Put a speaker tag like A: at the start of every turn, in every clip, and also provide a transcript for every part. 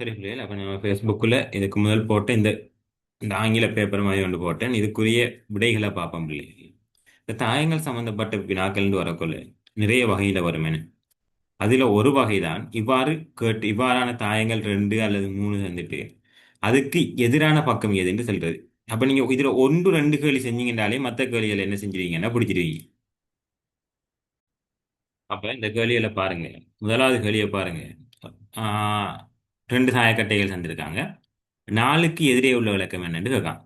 A: சரி பிள்ளைகள், அப்போ நம்ம ஃபேஸ்புக்கில் இதுக்கு முதல் போட்ட இந்த இந்த ஆங்கில பேப்பர் மாதிரி ஒன்று போட்டேன். இதுக்குரிய விடைகளை பார்ப்போம் பிள்ளைகள். இந்த தாயங்கள் சம்பந்தப்பட்ட வினாக்கள்னு வரக்குள்ள நிறைய வகையில் வருமென. அதில் ஒரு வகை தான் இவ்வாறு கேட்டு இவ்வாறான தாயங்கள் ரெண்டு அல்லது மூணு தந்துட்டு அதுக்கு எதிரான பக்கம் எதுன்னு சொல்றது. அப்போ நீங்கள் இதில் ஒன்று ரெண்டு கேள்வி செஞ்சீங்கன்னாலே மற்ற கேள்விகள் என்ன செஞ்சிருவீங்கன்னா பிடிச்சிருவீங்க. அப்போ இந்த கேள்விகளை பாருங்க. முதலாவது கேள்வியை பாருங்க. ஆஹ், ரெண்டு தாயக்கட்டைகள் தந்திருக்காங்க. நாலுக்கு எதிரே உள்ள விளக்கம் என்னன்னு கேட்கான்.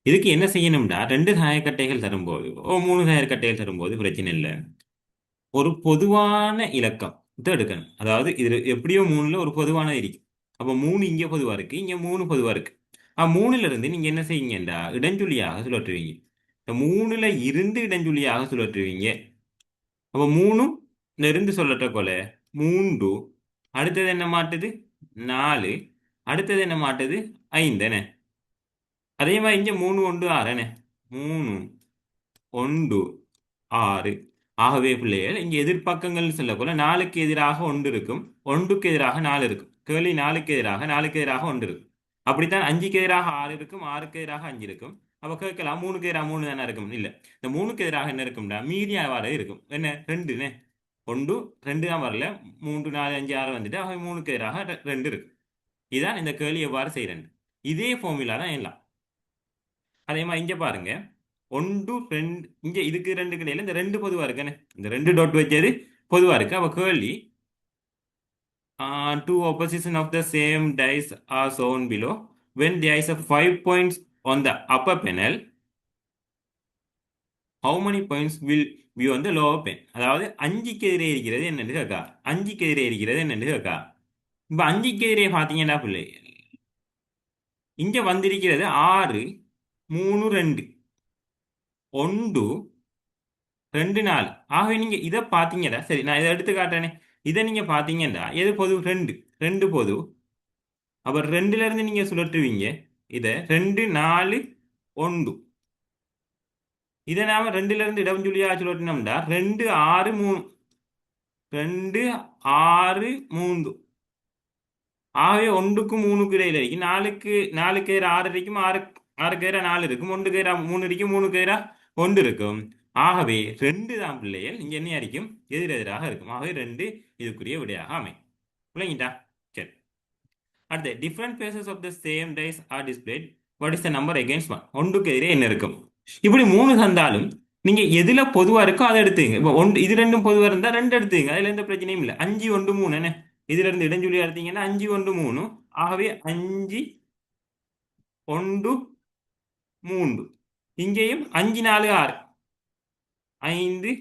A: இதுக்கு என்ன செய்யணும்னா ரெண்டு தாயக்கட்டைகள் தரும்போது மூணு தாயக்கட்டைகள் தரும்போது பிரச்சனை இல்லை. ஒரு பொதுவான இலக்கம் இதை எடுக்கணும். அதாவது இது எப்படியோ மூணுல ஒரு பொதுவான இருக்கு. அப்போ மூணு இங்கே பொதுவா இருக்கு, இங்க மூணு பொதுவா இருக்கு. மூணுல இருந்து நீங்க என்ன செய்யுங்கடா இடஞ்சுழியாக சுழற்றுவீங்க. இந்த மூணுல இருந்து இடஞ்சுழியாக சுழற்றுவீங்க. அப்போ மூணும் இருந்து சொல்லட்ட போல மூன்று. அடுத்தது என்ன மாட்டுது? நாலு. அடுத்தது என்ன மாட்டுது? ஐந்து என்ன. அதே மாதிரி இங்க மூணு ஒன்று ஆறு என்ன. மூணு ஒன்று ஆறு. ஆகவே பிள்ளைகள் இங்க எதிர்ப்பக்கங்கள் சொல்லக்கூட நாலுக்கு எதிராக ஒன்று இருக்கும், ஒன்றுக்கு எதிராக நாலு இருக்கும். கேள்வி நாலுக்கு எதிராக ஒன்று இருக்கும். அப்படித்தான் அஞ்சுக்கு எதிராக ஆறு இருக்கும், ஆறுக்கு எதிராக அஞ்சு இருக்கும். அப்ப கேட்கலாம் மூணுக்கு எதிராக மூணு தானே இருக்கும். இல்ல, இந்த மூணுக்கு எதிராக என்ன இருக்கும்டா மீதியா வர இருக்கும் என்ன ரெண்டுன்னு. ஒன்று ரெண்டு தான் வரல, மூன்று நாலு அஞ்சு ஆறு வந்துட்டு ஆகவே மூணுக்கு எதிராக ரெண்டு இருக்கு. இதுதான் இந்த கேள்வி எவ்வாறு செய்யறேன். இதே ஃபார்முலா தான் எல்லாம். அதே மாதிரி இங்க பாருங்க, ஒன்று ரெண்டு இங்க இதுக்கு ரெண்டு கிடையில இந்த ரெண்டு பொதுவா இருக்குன்னு இந்த ரெண்டு டாட் வச்சது பொதுவா இருக்கு. அப்ப கேள்வி two opposition of the same dice are shown below. When there is a 5 points on the upper panel, how many points will be on the lower panel? அதாவது அஞ்சுக்கு எதிரே இருக்கிறது என்னன்னு கேட்கா. அஞ்சுக்கு எதிரே இருக்கிறது என்னன்னு கேட்கா. இப்ப அஞ்சுக்கு எதிரே பாத்தீங்கன்னா பிள்ளை இங்க வந்திருக்கிறது ஆறு மூணு ரெண்டு ஒன்று ரெண்டு நாலு. ஆகவே நீங்க இதை பாத்தீங்கடா. சரி, நான் இதை எடுத்து காட்டுறேனே. இதை நீங்க பாத்தீங்கன்னா எது பொது? ரெண்டு. ரெண்டு பொது. அப்ப ரெண்டுல இருந்து நீங்க சுழற்றுவீங்க. இதை ரெண்டு நாலு ஒன்று. இதை நாம ரெண்டுல இருந்து இடஞ்சுழியா சுழற்றினோம்டா ரெண்டு ஆறு மூணு. ரெண்டு ஆறு மூன்று. ஆகவே ஒன்றுக்கும் மூணுக்கு இடையில இருக்கும். நாலுக்கு நாலுக்கு எதிராக ஆறு இருக்கும், ஆறுக்கு எதிராக நாலு இருக்கும், ஒன்றுக்கு எதிராக மூணு இருக்கும், மூணுக்கு எதிராக ஒன்று இருக்கும். ஆகவே ரெண்டு தான் பிள்ளைகள் இங்க என்ன இருக்கும்? எதிரெதிராக இருக்கும். ஆகவே ரெண்டு இதுக்குரிய விடையாக அமையும். விளங்கிட்டா? சரி. அடுத்து different faces of the same dice are displayed. What is the number against one? ஒன்றுக்கு எதிரே என்ன இருக்கும்? இப்படி மூணு தந்தாலும் நீங்க எதுல பொதுவா இருக்கோ அதை எடுத்துங்க. இப்போ ஒன்று இது ரெண்டும் பொதுவா இருந்தா ரெண்டு எடுத்துங்க, அதுல எந்த பிரச்சனையும் இல்லை. அஞ்சு ஒன்று மூணு என்ன. இதுல இருந்து இடஞ்சுழி எடுத்தீங்கன்னா அஞ்சு ஒன்று மூணு. ஆகவே அஞ்சு ஒன்று மூன்று. இங்கேயும் அஞ்சு நாலு ஆறு. ஐந்து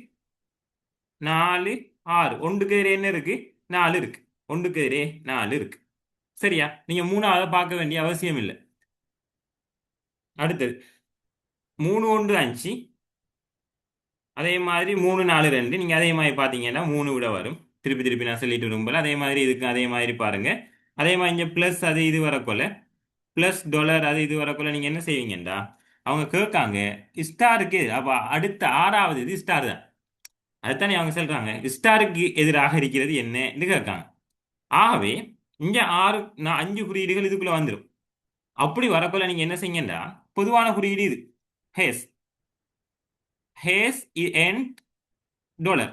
A: நாலு ஆறு. ஒன்றுக்கு எதிரே என்ன இருக்கு? நாலு இருக்கு. ஒன்றுக்கு எதிரே நாலு இருக்கு. சரியா? நீங்க மூணாவது பார்க்க வேண்டிய அவசியம் இல்லை. அடுத்தது மூணு ஒன்று அஞ்சு. அதே மாதிரி மூணு நாலு ரெண்டு. நீங்க அதே மாதிரி பார்த்தீங்கன்னா மூணு விட வரும். திருப்பி திருப்பி நான் சொல்லிட்டு விரும்பல. அதே மாதிரி இதுக்கு அதே மாதிரி பாருங்க. அதே மாதிரி இங்கே ப்ளஸ் அது இது வரக்கொள்ள ப்ளஸ் டாலர் அது இது வரக்குள்ள நீங்க என்ன செய்வீங்கடா? அவங்க கேட்காங்க ஸ்டாருக்கு. அப்ப அடுத்த ஆறாவது இது ஸ்டார் தான். அதுதானே அவங்க சொல்றாங்க ஸ்டாருக்கு எதிராக இருக்கிறது என்னன்னு கேட்காங்க. ஆகவே இங்க ஆறு அஞ்சு குறியீடுகள் இதுக்குள்ள வந்துடும். அப்படி வரக்குள்ள நீங்க என்ன செய்யுங்கடா பொதுவான குறியீடு இது ஹேஸ். ஹேஸ் என் டாலர்.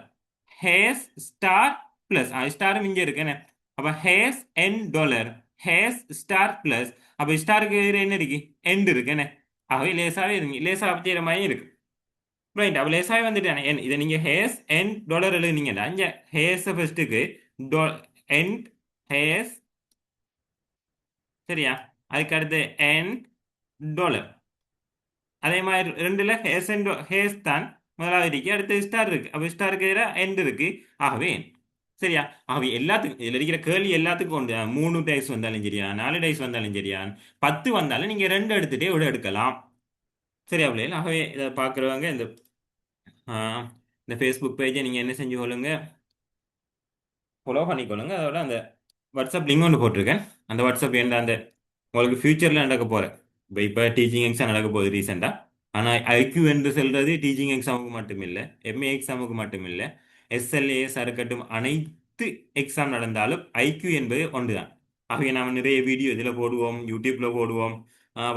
A: ஹேஸ் ஸ்டார் பிளஸ் ஸ்டாரும் இங்க இருக்கு என்ன. அப்ப ஹேஸ் என் டாலர் ஹேஸ் ஸ்டார் பிளஸ். அப்ப ஸ்டாருக்கு என்ன இருக்கு? எண்ட் இருக்கு என்ன. ஆகவே லேசாவே இருக்கு, லேசா செய்யற மாதிரி இருக்கு. ரைட். அப்ப லேசாவே வந்துட்டு இதை நீங்க ஹேஸ் என் டாலர் எழுதுனீங்கன்னா இங்க ஹேஸ் ஃபர்ஸ்ட்டுக்கு எண்ட் ஹேஸ். சரியா? அதுக்கு அடுத்து என் டாலர். அதே மாதிரி ரெண்டுல ஹேஸ் அண்ட் ஹேஸ் தான் முதலாவது இருக்கு, அடுத்து ஸ்டார் இருக்கு. அப்ப ஸ்டாருக்கு எண்ட் இருக்கு. ஆகவே சரியா? ஆகவே எல்லாத்துக்கும் இதுல இருக்கிற கேள்வி எல்லாத்துக்கும் உண்டு. மூணு டைஸ் வந்தாலும் சரியா, நாலு டைஸ் வந்தாலும் சரியா, 10 வந்தாலும் நீங்க ரெண்டு எடுத்துட்டே விட எடுக்கலாம். சரியா பிள்ளைகள்? ஆகவே இதை பார்க்குறவங்க இந்த ஃபேஸ்புக் பேஜை நீங்க என்ன செஞ்சு கொள்ளுங்க, ஃபாலோ பண்ணிக்கொள்ளுங்க. அதோட அந்த வாட்ஸ்அப் லிங்க் ஒன்று போட்டிருக்கேன். அந்த வாட்ஸ்அப் என்ன அந்த உங்களுக்கு ஃபியூச்சரில் நடக்க போகிறேன். இப்போ டீச்சிங் எக்ஸாம் நடக்க போகுது ரீசெண்டாக. ஆனால் ஐக்யூ என்று சொல்றது டீச்சிங் எக்ஸாமுக்கு மட்டும் இல்லை, எம்ஏ எக்ஸாமுக்கு மட்டும் இல்லை, எஸ்எல்ஏஎஸ் இருக்கட்டும், அனைத்து எக்ஸாம் நடந்தாலும் ஐக்யூ என்பது ஒன்று தான். ஆகவே நாம நிறைய வீடியோ இதில் போடுவோம், யூடியூப்ல போடுவோம்,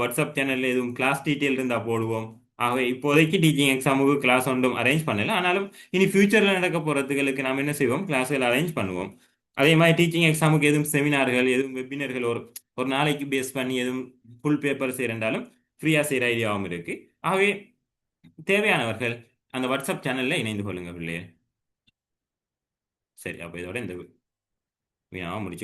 A: வாட்ஸ்அப் சேனல்ல எதுவும் கிளாஸ் டீட்டெயில் இருந்தால் போடுவோம். ஆகவே இப்போதைக்கு டீச்சிங் எக்ஸாமுக்கு கிளாஸ் ஒன்றும் அரேஞ்ச் பண்ணல. ஆனாலும் இனி ஃபியூச்சரில் நடக்க போகிறதுகளுக்கு நாம் என்ன செய்வோம், கிளாஸ்கள் அரேஞ்ச் பண்ணுவோம். அதே மாதிரி டீச்சிங் எக்ஸாமுக்கு எதுவும் செமினார்கள், எதுவும் வெபினர்கள் ஒரு ஒரு நாளைக்கு பேஸ் பண்ணி எதுவும் ஃபுல் பேப்பர் செய்யறாலும் ஃப்ரீயாக செய்கிற ஐடியாவும் இருக்கு. ஆகவே தேவையானவர்கள் அந்த வாட்ஸ்அப் சேனல்ல இணைந்து கொள்ளுங்க பிள்ளைகள். சரி, அப்போ இதோட இந்த வினாவை முடிச்சு